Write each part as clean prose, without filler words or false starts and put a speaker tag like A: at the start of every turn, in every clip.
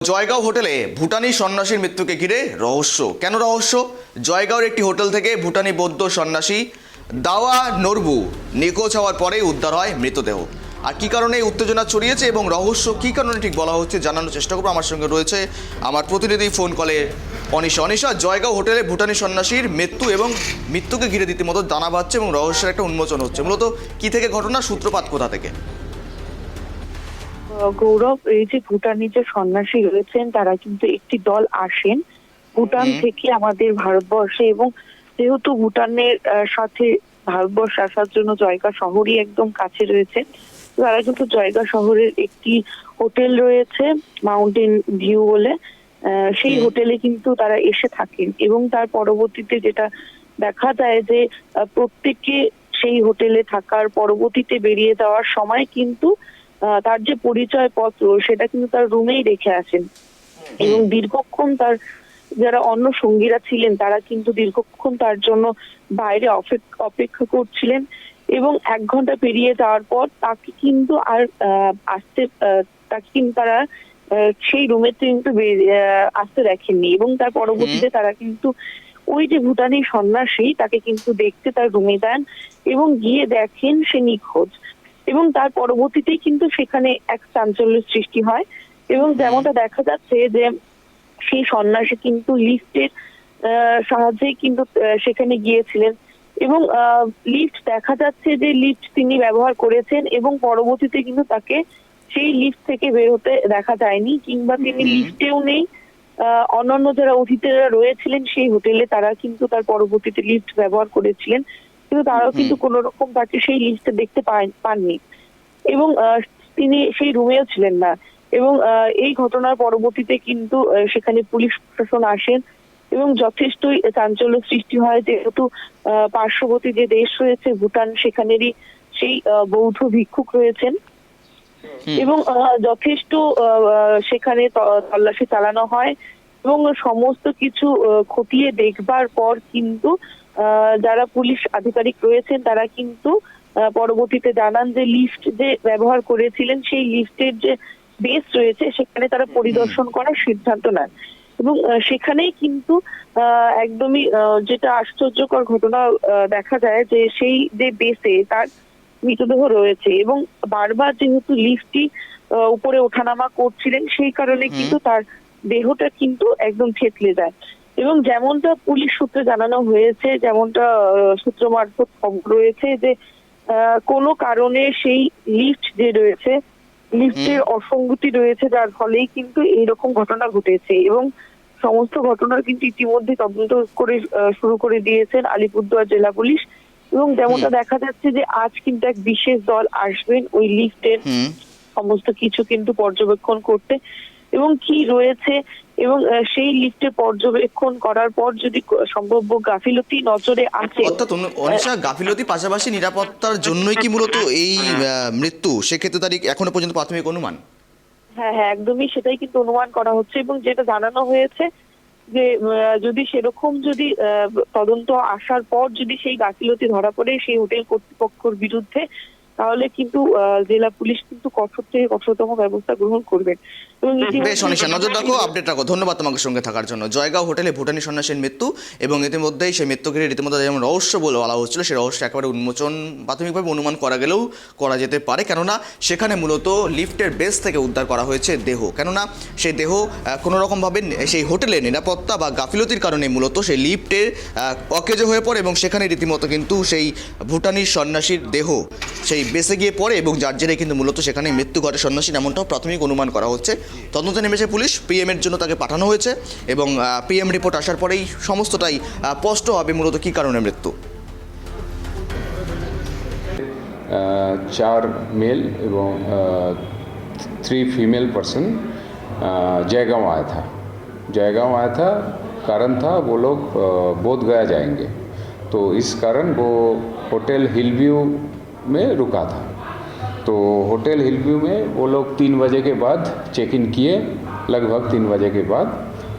A: জয়গাঁও হোটেলে ভুটানি সন্ন্যাসীর মৃত্যুকে ঘিরে রহস্য। কেন রহস্য? জয়গাঁওর একটি হোটেল থেকে ভুটানি বৌদ্ধ সন্ন্যাসী দাওয়া নরবু নিখোঁজ হওয়ার পরেই উদ্ধার হয় মৃতদেহ। আর কী কারণে এই উত্তেজনা ছড়িয়েছে এবং রহস্য কী কারণে ঠিক বলা হচ্ছে জানানোর চেষ্টা করবো। আমার সঙ্গে রয়েছে আমার প্রতিনিধি ফোন কলে অনিশা। অনিশা, জয়গাঁও হোটেলে ভুটানি সন্ন্যাসীর মৃত্যু এবং মৃত্যুকে ঘিরে রীতিমতো দানা বাঁধছে এবং রহস্যের একটা উন্মোচন হচ্ছে। মূলত কী থেকে ঘটনা, সূত্রপাত কোথা থেকে?
B: গৌরব, এই যে ভুটানি যে সন্ন্যাসী রয়েছেন তারা কিন্তু একটি দল আসেন ভুটান থেকে আমাদের ভারতবর্ষে, এবং যেহেতু ভুটানের সাথে ভারতবর্ষ আসার জন্য জয়গা শহরই একদম কাছে রয়েছে, তারা কিন্তু জয়গা শহরের একটি হোটেল রয়েছে মাউন্টেন ভিউ বলে, সেই হোটেলে কিন্তু তারা এসে থাকেন। এবং তার পরবর্তীতে যেটা দেখা যায় যে প্রত্যেকে সেই হোটেলে থাকার পরবর্তীতে বেরিয়ে যাওয়ার সময় কিন্তু তার যে পরিচয় পত্র সেটা কিন্তু তার রুমেই রেখে আসেন, এবং দীর্ঘক্ষণ তার যারা অন্য সঙ্গীরা ছিলেন তারা কিন্তু দীর্ঘক্ষণ তার জন্য বাইরে অপেক্ষা করছিলেন। এবং 1 ঘন্টা পেরিয়ে যাওয়ার পর তাকে কিন্তু আর তাকে কিন্তু তারা সেই রুমে কিন্তু আসতে দেখেননি, এবং তার পরবর্তীতে তারা কিন্তু ওই যে ভুটানি সন্ন্যাসী তাকে কিন্তু দেখতে তার রুমে দেন এবং গিয়ে দেখেন সে নিখোঁজ। এবং তার পরবর্তীতেই কিন্তু সেখানে এক চাঞ্চল্যের সৃষ্টি হয়, এবং যেমনটা দেখা যাচ্ছে যে সেই সন্ন্যাসী কিন্তু লিফটের সাহায্যেই কিন্তু সেখানে গিয়েছিলেন, এবং লিফট দেখা যাচ্ছে যে লিফট তিনি ব্যবহার করেছেন, এবং পরবর্তীতে কিন্তু তাকে সেই লিফট থেকে বের হতে দেখা যায়নি, কিংবা তিনি লিফটেও নেই। অন্যান্য যারা অতিথিরা রয়েছিলেন সেই হোটেলে তারা কিন্তু তার পরবর্তীতে লিফট ব্যবহার করেছিলেন, কিন্তু তারাও কিন্তু কোন রকম তাকে সেই লিস্টে দেখতে পাননি, এবং তিনি সেই রুমেও ছিলেন না। এবং এই ঘটনার পরবর্তীতে কিন্তু সেখানে পুলিশ প্রশাসন আসেন এবং যথেষ্ট চাঞ্চল্য সৃষ্টি হয়, যেহেতু পার্শ্ববর্তী যে দেশ রয়েছে ভুটান, সেখানেরই সেই বৌদ্ধ ভিক্ষুক রয়েছেন, এবং যথেষ্ট সেখানে তল্লাশি চালানো হয়, এবং সমস্ত কিছু খতিয়ে দেখবার পর কিন্তু যারা পুলিশ আধিকারিক রয়েছেন তারা কিন্তু পরবর্তীতে জানান যে লিফট যে ব্যবহার করেছিলেন সেই লিফটের যে বেস রয়েছে সেখানে তারা পরিদর্শন করার সিদ্ধান্ত নেন, এবং সেখানেই কিন্তু একদমই যেটা আশ্চর্যকর ঘটনা দেখা যায় যে সেই যে বেসে তার মৃতদেহ রয়েছে, এবং বারবার যেহেতু লিফটটি উপরে ওঠানামা করছিলেন সেই কারণে কিন্তু তার দেহটা কিন্তু একদম থেতলে যায়। এবং যেমনটা পুলিশ সূত্রে জানানো হয়েছে, যেমনটা সূত্র মারফত খবর রয়েছে যে কোনো কারণে সেই লিফট যে রয়েছে লিফটের অসঙ্গতি রয়েছে, যার ফলেই কিন্তু এইরকম ঘটনা ঘটেছে। এবং সমস্ত ঘটনার কিন্তু ইতিমধ্যে তদন্ত করে শুরু করে দিয়েছেন আলিপুরদুয়ার জেলা পুলিশ, এবং যেমনটা দেখা যাচ্ছে যে আজ কিন্তু এক বিশেষ দল আসবেন ওই লিফটের সমস্ত কিছু কিন্তু পর্যবেক্ষণ করতে, এবং কি রয়েছে এবং সেই লিফটে পর্যবেক্ষণ করার পর যদি সম্ভাব্য গাফিলতি নজরে আসে।
A: অর্থাৎ অনিশা, গাফিলতি পাশাপাশি নিরাপত্তার জন্যই কি মূলত এই মৃত্যু? সেক্ষেত্রে তারিখ এখনো পর্যন্ত প্রাথমিক অনুমান।
B: হ্যাঁ হ্যাঁ, একদমই সেটাই কিন্তু অনুমান করা হচ্ছে, এবং যেটা জানানো হয়েছে যে যদি সেরকম যদি তদন্ত আসার পর যদি সেই গাফিলতি ধরা পড়ে সেই হোটেল কর্তৃপক্ষের বিরুদ্ধে, তাহলে কিন্তু জেলা পুলিশ কিন্তু কঠোর থেকে কঠোরতম ব্যবস্থা গ্রহণ করবেন।
A: বেশ অনিশা, নজর রাখো, আপডেট রাখো। ধন্যবাদ তোমাকে সঙ্গে থাকার জন্য। জয়গাঁও হোটেলে ভুটানি সন্ন্যাসীর মৃত্যু এবং ইতিমধ্যেই সেই মৃত্যু ঘিরে রীতিমতো যেমন রহস্য বলে বলা হচ্ছিল, সেই রহস্য একেবারে উন্মোচন প্রাথমিকভাবে অনুমান করা গেলেও করা যেতে পারে, কেননা সেখানে মূলত লিফটের বেস থেকে উদ্ধার করা হয়েছে দেহ। কেননা সেই দেহ কোনোরকমভাবে সেই হোটেলের নিরাপত্তা বা গাফিলতির কারণে মূলত সেই লিফটের অকেজো হয়ে পড়ে, এবং সেখানে রীতিমতো কিন্তু সেই ভুটানি সন্ন্যাসীর দেহ সেই বেসে গিয়ে পড়ে, এবং যার জেরে কিন্তু মূলত সেখানে মৃত্যু ঘটে সন্ন্যাসীর, এমনটাও প্রাথমিক অনুমান করা হচ্ছে। তদন্তে নেমেছে পুলিশ, পিএমের জন্য তাকে পাঠানো হয়েছে, এবং পিএম রিপোর্ট আসার পরেই সমস্তটাই স্পষ্ট হবে মূলত কী কারণে মৃত্যু।
C: 4 मेल एवं 3 फीमेल पर्सन जयगांव आया था। जयगांव आया था, कारण था वो लोग बोध गया जाएंगे, तो इस कारण वो होटल हिलव्यू में रुका था। तो होटल हिलव्यू में वो लोग 3 बजे के बाद चेक इन किए, लगभग 3 बजे के बाद,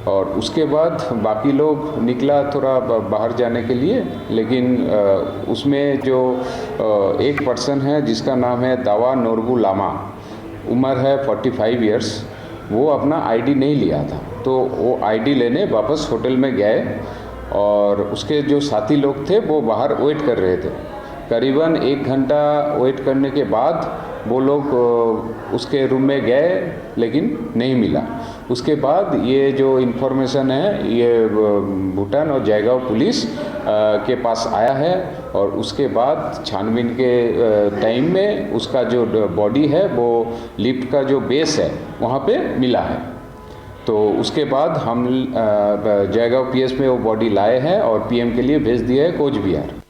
C: और उसके बाद बाकी लोग निकला थोड़ा बाहर जाने के लिए, लेकिन उसमें जो एक पर्सन है जिसका नाम है दावा नोरबू लामा, उम्र है 45 ईयर्स, वो अपना आईडी नहीं लिया था, तो वो आईडी लेने वापस होटल में गए और उसके जो साथी लोग थे वो बाहर वेट कर रहे थे। करीबन 1 घंटा वेट करने के बाद वो लोग उसके रूम में गए लेकिन नहीं मिला। उसके बाद ये जो इन्फॉर्मेशन है ये भूटान और जयगांव पुलिस के पास आया है और उसके बाद छानबीन के टाइम में उसका जो बॉडी है वो लिफ्ट का जो बेस है वहाँ पे मिला है। तो उसके बाद हम जयगांव पीएस में वो बॉडी लाए हैं और पीएम के लिए भेज दिया है कोच बिहार।